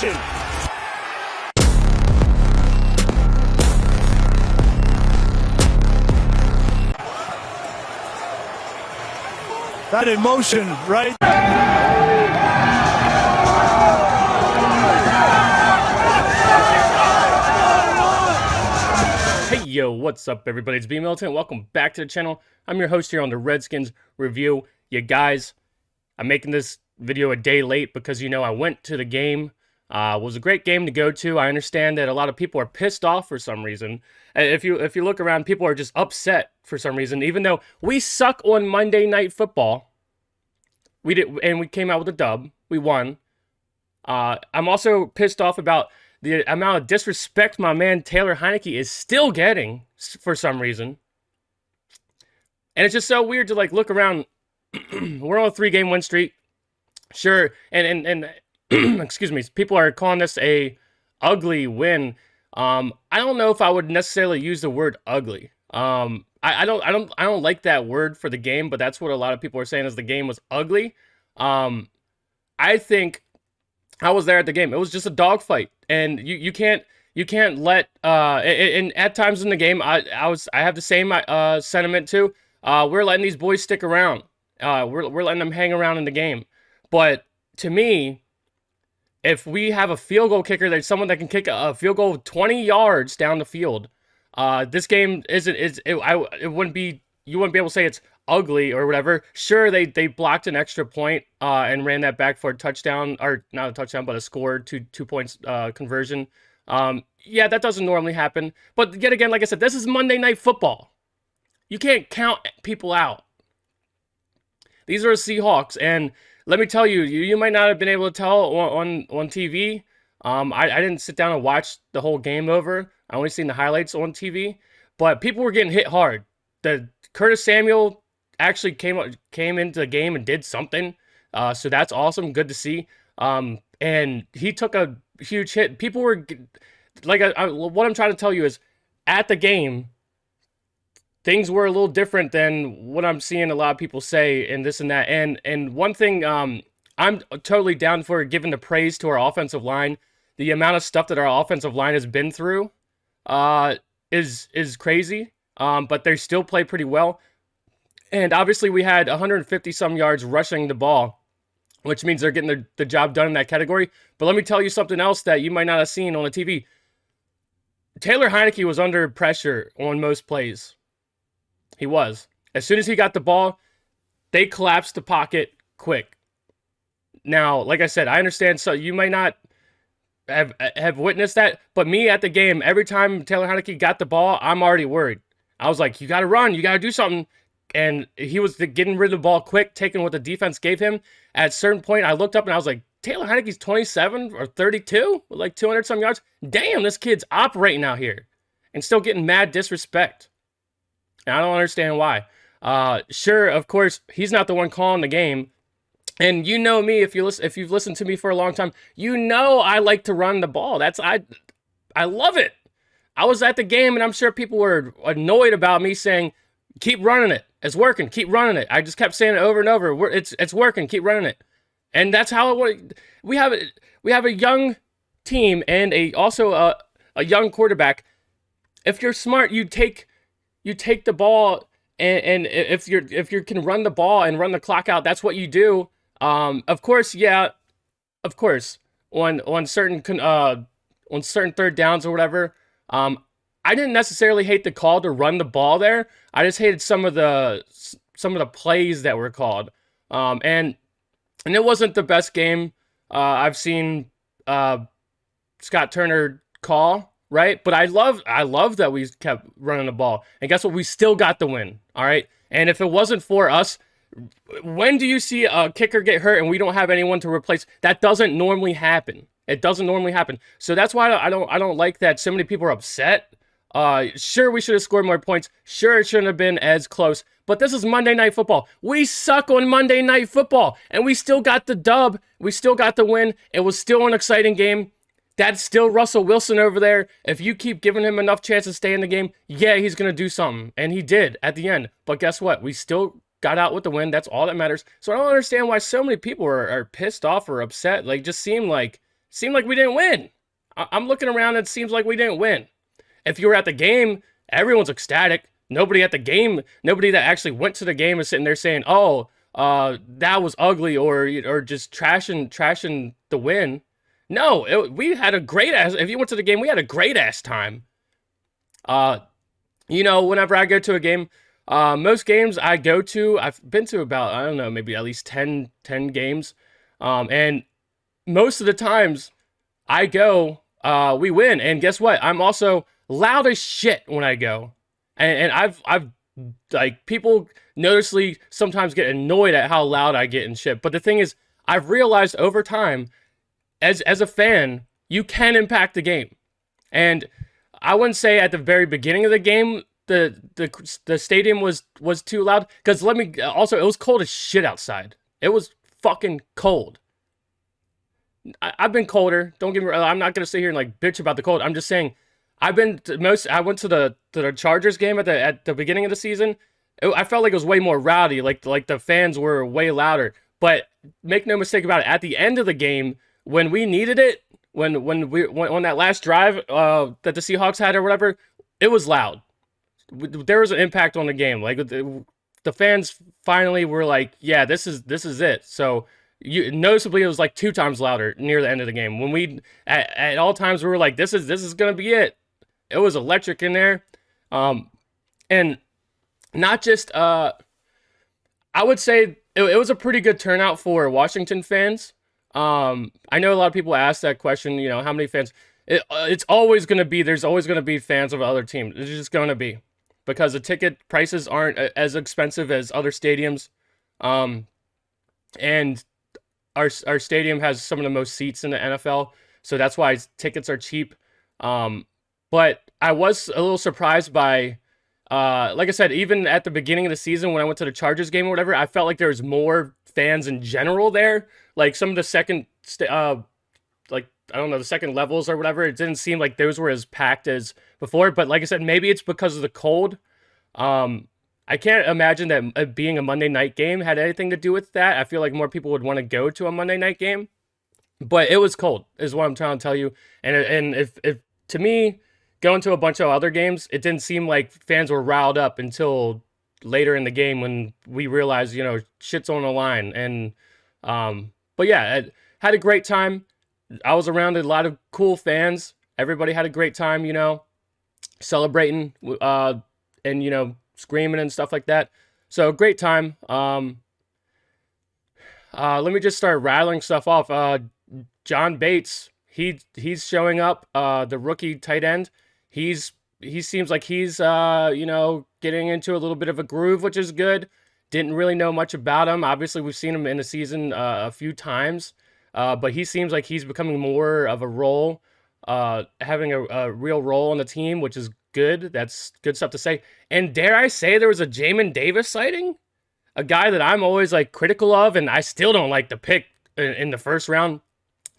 emotion. That emotion, right? Hey, yo, what's up, everybody? It's B Militant. Welcome back to the channel. I'm your host here on the Redskins review. You guys, I'm making this video a day late because, you know, I went to the game. It was a great game to go to. I understand that a lot of people are pissed off for some reason. If you look around, people are just upset for some reason, even though we suck on Monday Night Football. We did, and we came out with a dub. We won. I'm also pissed off about the amount of disrespect my man Taylor Heineke is still getting for some reason. And it's just so weird to like look around. We're on a 3-game win streak. Sure, and excuse me, people are calling this a ugly win. I don't know if I would necessarily use the word ugly. I don't like that word for the game, but that's what a lot of people are saying is the game was ugly. I think I was there at the game. It was just a dogfight, and you can't let and at times in the game I have the same sentiment too. We're letting these boys stick around. We're letting them hang around in the game. But to me, if we have a field goal kicker, there's someone that can kick a field goal 20 yards down the field. This game it wouldn't be, you wouldn't be able to say it's ugly or whatever. Sure, they blocked an extra point and ran that back for a touchdown, or not a touchdown, but a score, two points conversion. Yeah, that doesn't normally happen. But yet again, like I said, this is Monday Night Football. You can't count people out. These are the Seahawks, and let me tell you, you might not have been able to tell on TV. I didn't sit down and watch the whole game over. I only seen the highlights on TV, but people were getting hit hard. The Curtis Samuel actually came into the game and did something, so that's awesome. Good to see. And he took a huge hit. People were like, what I'm trying to tell you is, at the game, things were a little different than what I'm seeing a lot of people say and this and that. And one thing, I'm totally down for giving the praise to our offensive line. The amount of stuff that our offensive line has been through is crazy, but they still play pretty well. And obviously we had 150 some yards rushing the ball, which means they're getting the job done in that category. But let me tell you something else that you might not have seen on the TV. Taylor Heineke was under pressure on most plays. He was. As soon as he got the ball, they collapsed the pocket quick. Now, like I said, I understand, so you might not have witnessed that, but me at the game, every time Taylor Heineke got the ball, I'm already worried. I was like, you got to run, you got to do something. And he was getting rid of the ball quick, taking what the defense gave him. At a certain point, I looked up and I was like, Taylor Heineke's 27 or 32 with like 200 some yards. Damn, this kid's operating out here and still getting mad disrespect. And I don't understand why. Sure, of course, he's not the one calling the game. And you know me, if you've listened to me for a long time, you know I like to run the ball. I love it. I was at the game, and I'm sure people were annoyed about me saying, keep running it. It's working. Keep running it. I just kept saying it over and over. It's working. Keep running it. And that's how it works. We have a young team and also a young quarterback. If you're smart, you take the ball, and if you can run the ball and run the clock out, that's what you do. Of course, yeah, of course, on certain third downs or whatever. I didn't necessarily hate the call to run the ball there. I just hated some of the plays that were called. And it wasn't the best game I've seen Scott Turner call, right? But I love that we kept running the ball. And guess what? We still got the win, all right? And if it wasn't for us, when do you see a kicker get hurt and we don't have anyone to replace? That doesn't normally happen. It doesn't normally happen. So that's why I don't like that so many people are upset. Sure, we should have scored more points. Sure, it shouldn't have been as close. But this is Monday Night Football. We suck on Monday Night Football. And we still got the dub. We still got the win. It was still an exciting game. That's still Russell Wilson over there. If you keep giving him enough chance to stay in the game, yeah, he's going to do something. And he did at the end. But guess what? We still got out with the win. That's all that matters. So I don't understand why so many people are pissed off or upset. Like, just seem like seemed like we didn't win. I'm looking around, and it seems like we didn't win. If you were at the game, everyone's ecstatic. Nobody at the game, nobody that actually went to the game is sitting there saying, "Oh, that was ugly," or just trashing the win. No, we had a great ass. If you went to the game, we had a great ass time. Whenever I go to a game, most games I go to, I've been to about, I don't know, maybe at least 10 games. And most of the times I go, we win. And guess what? I'm also loud as shit when I go. And I've like, people noticeably sometimes get annoyed at how loud I get and shit. But the thing is, I've realized over time, as a fan, you can impact the game. And I wouldn't say at the very beginning of the game the stadium was too loud, because it was cold as shit outside. It was fucking cold. I've been colder. Don't get me wrong. I'm not gonna sit here and like bitch about the cold. I'm just saying I went to the Chargers game at the beginning of the season. I felt like it was way more rowdy. Like the fans were way louder. But make no mistake about it. At the end of the game, when we needed it, when on that last drive that the Seahawks had or whatever, it was loud. There was an impact on the game. Like the fans finally were like, yeah, this is it. So noticeably it was like 2 times louder near the end of the game. When we at all times we were like, this is gonna be it. It was electric in there, and not just I would say it was a pretty good turnout for Washington fans. I know a lot of people ask that question, how many fans? It's always going to be, there's always going to be fans of other teams. It's just going to be, because the ticket prices aren't as expensive as other stadiums. And our stadium has some of the most seats in the NFL, so that's why tickets are cheap. But I was a little surprised by, like I said, even at the beginning of the season when I went to the Chargers game or whatever, I felt like there was more fans in general there. Like some of the second, the second levels or whatever, it didn't seem like those were as packed as before. But like I said, maybe it's because of the cold. I can't imagine that being a Monday night game had anything to do with that. I feel like more people would want to go to a Monday night game, but it was cold, is what I'm trying to tell you. And if to me, going to a bunch of other games, it didn't seem like fans were riled up until later in the game when we realized, shit's on the line. And but yeah, I had a great time. I was around a lot of cool fans. Everybody had a great time, celebrating and screaming and stuff like that. So great time. Let me just start rattling stuff off. John Bates, he's showing up. The rookie tight end. He seems like he's getting into a little bit of a groove, which is good. Didn't really know much about him. Obviously, we've seen him in the season a few times, but he seems like he's becoming more of a role, having a real role on the team, which is good. That's good stuff to say. And dare I say, there was a Jamin Davis sighting, a guy that I'm always like critical of, and I still don't like the pick in the first round.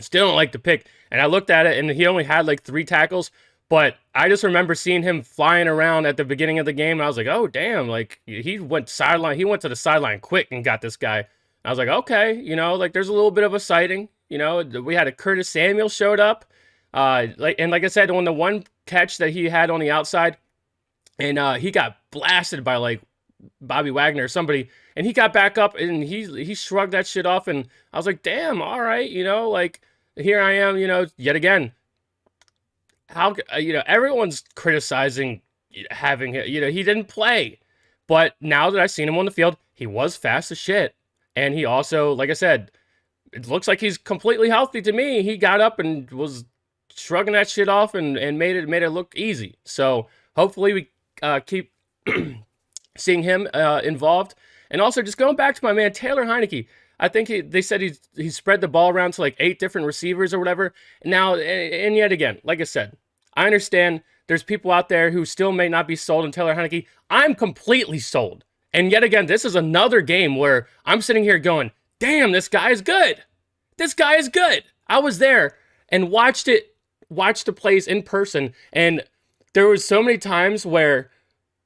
Still don't like the pick. And I looked at it, and he only had like 3 tackles. But I just remember seeing him flying around at the beginning of the game. And I was like, oh, damn. Like, he went to the sideline quick and got this guy. I was like, okay, like there's a little bit of a sighting. We had a Curtis Samuel showed up. Like I said, on the one catch that he had on the outside, and he got blasted by like Bobby Wagner or somebody. And he got back up and he shrugged that shit off. And I was like, damn, all right. Like here I am, yet again. How everyone's criticizing having him. He didn't play, but now that I've seen him on the field, he was fast as shit, and he also, like I said, it looks like he's completely healthy to me. He got up and was shrugging that shit off and made it look easy. So hopefully we keep seeing him involved, and also just going back to my man Taylor Heineke. I think they said he spread the ball around to like 8 different receivers or whatever. Now, and yet again, like I said, I understand there's people out there who still may not be sold on Taylor Heineke. I'm completely sold. And yet again, this is another game where I'm sitting here going, damn, this guy is good. This guy is good. I was there and watched the plays in person. And there was so many times where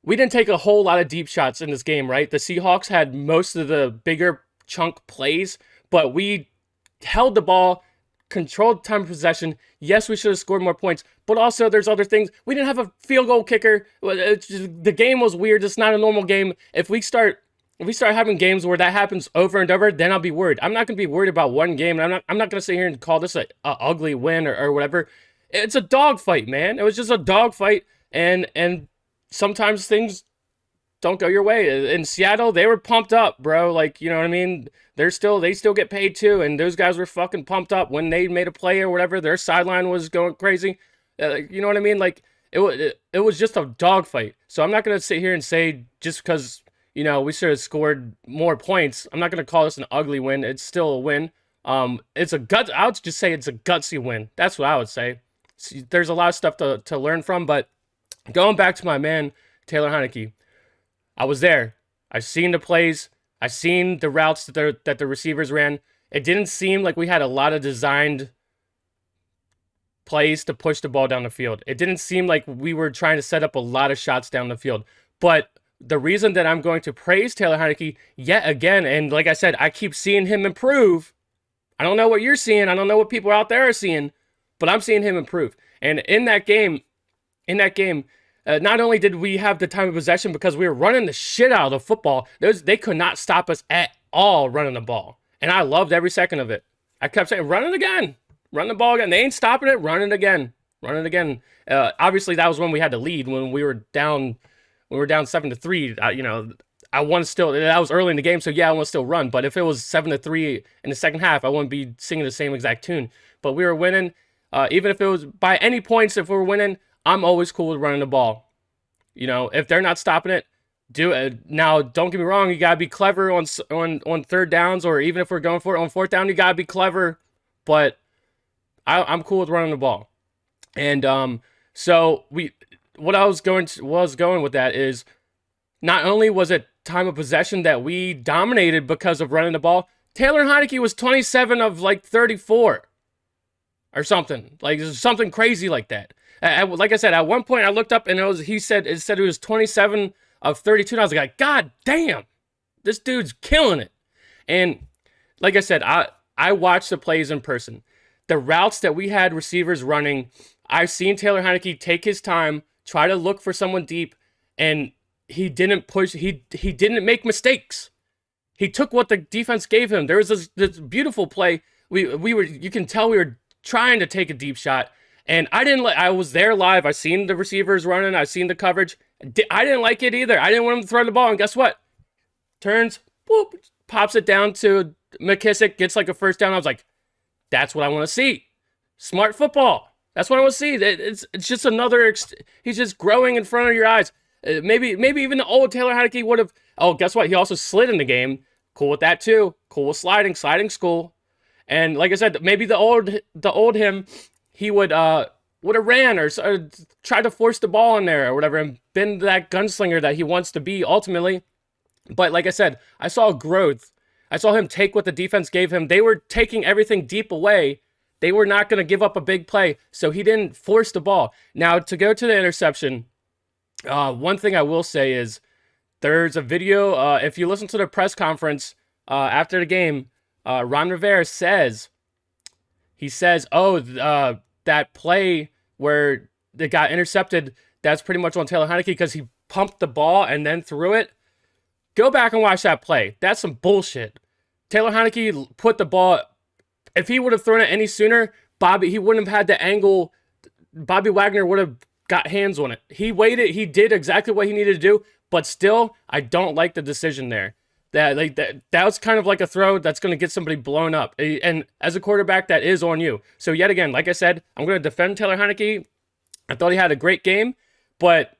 we didn't take a whole lot of deep shots in this game, right? The Seahawks had most of the bigger chunk plays, but we held the ball, controlled time of possession. Yes, we should have scored more points, but also there's other things. We didn't have a field goal kicker. The game was weird. It's not a normal game. If we start having games where that happens over and over, then I'll be worried. I'm not going to be worried about one game. And I'm not going to sit here and call this a ugly win or whatever. It's a dogfight, man. It was just a dogfight, and sometimes things don't go your way. In Seattle, they were pumped up, bro. Like, you know what I mean? They still get paid too, and those guys were fucking pumped up when they made a play or whatever. Their sideline was going crazy. You know what I mean? Like, it was just a dogfight. So I'm not going to sit here and say just because, you know, we should have scored more points, I'm not going to call this an ugly win. It's still a win. It's a I would just say it's a gutsy win. That's what I would say. There's a lot of stuff to learn from, but going back to my man, Taylor Heineke, I was there. I've seen the plays. I've seen the routes that the receivers ran. It didn't seem like we had a lot of designed plays to push the ball down the field. It didn't seem like we were trying to set up a lot of shots down the field. But the reason that I'm going to praise Taylor Heineke yet again, and like I said, I keep seeing him improve. I don't know what you're seeing. I don't know what people out there are seeing, but I'm seeing him improve. And in that game, not only did we have the time of possession because we were running the shit out of the football, they could not stop us at all running the ball. And I loved every second of it. I kept saying, run it again. Run the ball again. They ain't stopping it. Run it again. Run it again. Obviously, that was when we had to lead, when we were down 7-3. You know, I want to still, that was early in the game, so yeah, I want to still run. But if it was 7-3 in the second half, I wouldn't be singing the same exact tune. But we were winning. Even if it was by any points, if we're winning, I'm always cool with running the ball. You know, if they're not stopping it, do it. Now, don't get me wrong, you gotta be clever on third downs, or even if we're going for it on fourth down, you gotta be clever. But I'm cool with running the ball. And so what I was going with that is, not only was it time of possession that we dominated because of running the ball, Taylor Heineke was 27 of like 34 or something, like something crazy like that. Like I said, at one point I looked up and it said it was 27 of 32, and I was like, God damn, this dude's killing it. And like I said, I watched the plays in person. The routes that we had receivers running, I've seen Taylor Heineke take his time, try to look for someone deep, and he didn't push. He didn't make mistakes. He took what the defense gave him. There was this beautiful play. You can tell we were trying to take a deep shot, and I was there live. I seen the receivers running. I seen the coverage. I didn't like it either. I didn't want him to throw the ball, and guess what? Turns, whoop, pops it down to McKissick, gets like a first down. I was like, that's what I want to see. Smart football. That's what I want to see. It's just another. He's just growing in front of your eyes. Maybe even the old Taylor Heineke would have. Oh, guess what? He also slid in the game. Cool with that too. Cool with sliding. Sliding's cool. And like I said, maybe the old him, he would have ran or tried to force the ball in there or whatever and been that gunslinger that he wants to be ultimately. But like I said, I saw growth. I saw him take what the defense gave him. They were taking everything deep away. They were not going to give up a big play, so he didn't force the ball. Now, to go to the interception, one thing I will say is there's a video. If you listen to the press conference after the game, Ron Rivera says, that play where it got intercepted, that's pretty much on Taylor Heineke because he pumped the ball and then threw it. Go back and watch that play. That's some bullshit. Taylor Heineke put the ball. If he would have thrown it any sooner, he wouldn't have had the angle. Bobby Wagner would have got hands on it. He waited. He did exactly what he needed to do. But still, I don't like the decision there. That was kind of like a throw that's going to get somebody blown up. And as a quarterback, that is on you. So yet again, like I said, I'm going to defend Taylor Heineke. I thought he had a great game, but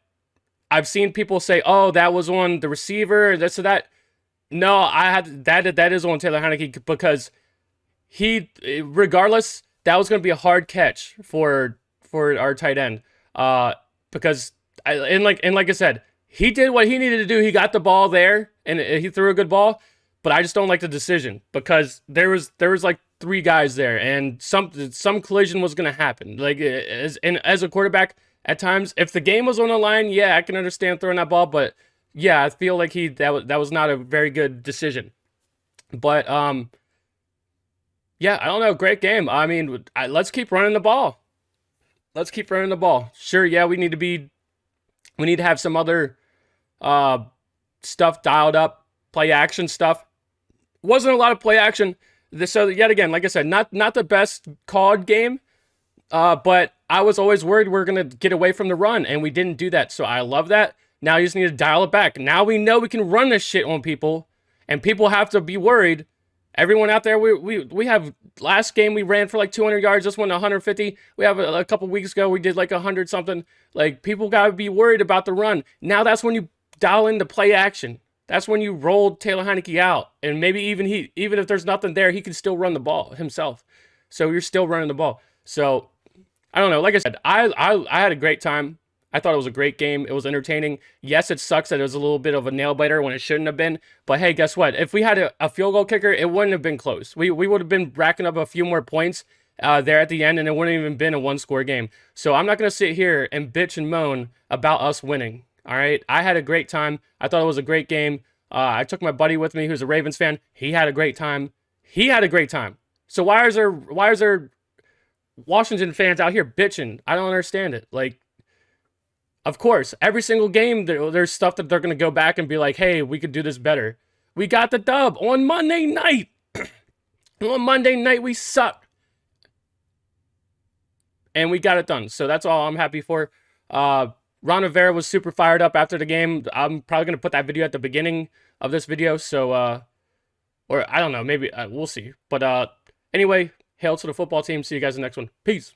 I've seen people say, "Oh, that was on the receiver." This or that. No, that is on Taylor Heineke because regardless, that was going to be a hard catch for our tight end. Because like I said, he did what he needed to do. He got the ball there and he threw a good ball. But I just don't like the decision because there was like three guys there and some collision was going to happen. Like as a quarterback, at times, if the game was on the line, yeah, I can understand throwing that ball. But yeah, I feel like that was not a very good decision. But Yeah, I don't know. Great game. I mean, let's keep running the ball. Let's keep running the ball. Sure, yeah, we need to have some other stuff dialed up, play action stuff. Wasn't a lot of play action. So yet again, like I said, not the best called game, but I was always worried we're gonna get away from the run, and we didn't do that. So I love that. Now you just need to dial it back. Now we know we can run this shit on people, and people have to be worried. Everyone out there, we have, last game we ran for like 200 yards, this one 150. We have a couple weeks ago we did like 100 something. Like, people gotta be worried about the run. Now that's when you dial into play action. That's when you rolled Taylor Heineke out, and maybe even if there's nothing there, he can still run the ball himself. So you're still running the ball. So I don't know. Like I said, I had a great time. I thought it was a great game. It was entertaining. Yes, it sucks that it was a little bit of a nail biter when it shouldn't have been. But hey, guess what? If we had a field goal kicker, it wouldn't have been close. We would have been racking up a few more points there at the end, and it wouldn't even been a one-score game. So I'm not going to sit here and bitch and moan about us winning. All right? I had a great time. I thought it was a great game. I took my buddy with me who's a Ravens fan. He had a great time. He had a great time. So why is there Washington fans out here bitching? I don't understand it. Like, of course, every single game, there's stuff that they're going to go back and be like, hey, we could do this better. We got the dub on Monday night. On Monday night, we sucked. And we got it done. So that's all I'm happy for. Ron Rivera was super fired up after the game. I'm probably going to put that video at the beginning of this video. So, or I don't know, maybe we'll see. But anyway, hail to the football team. See you guys in the next one. Peace.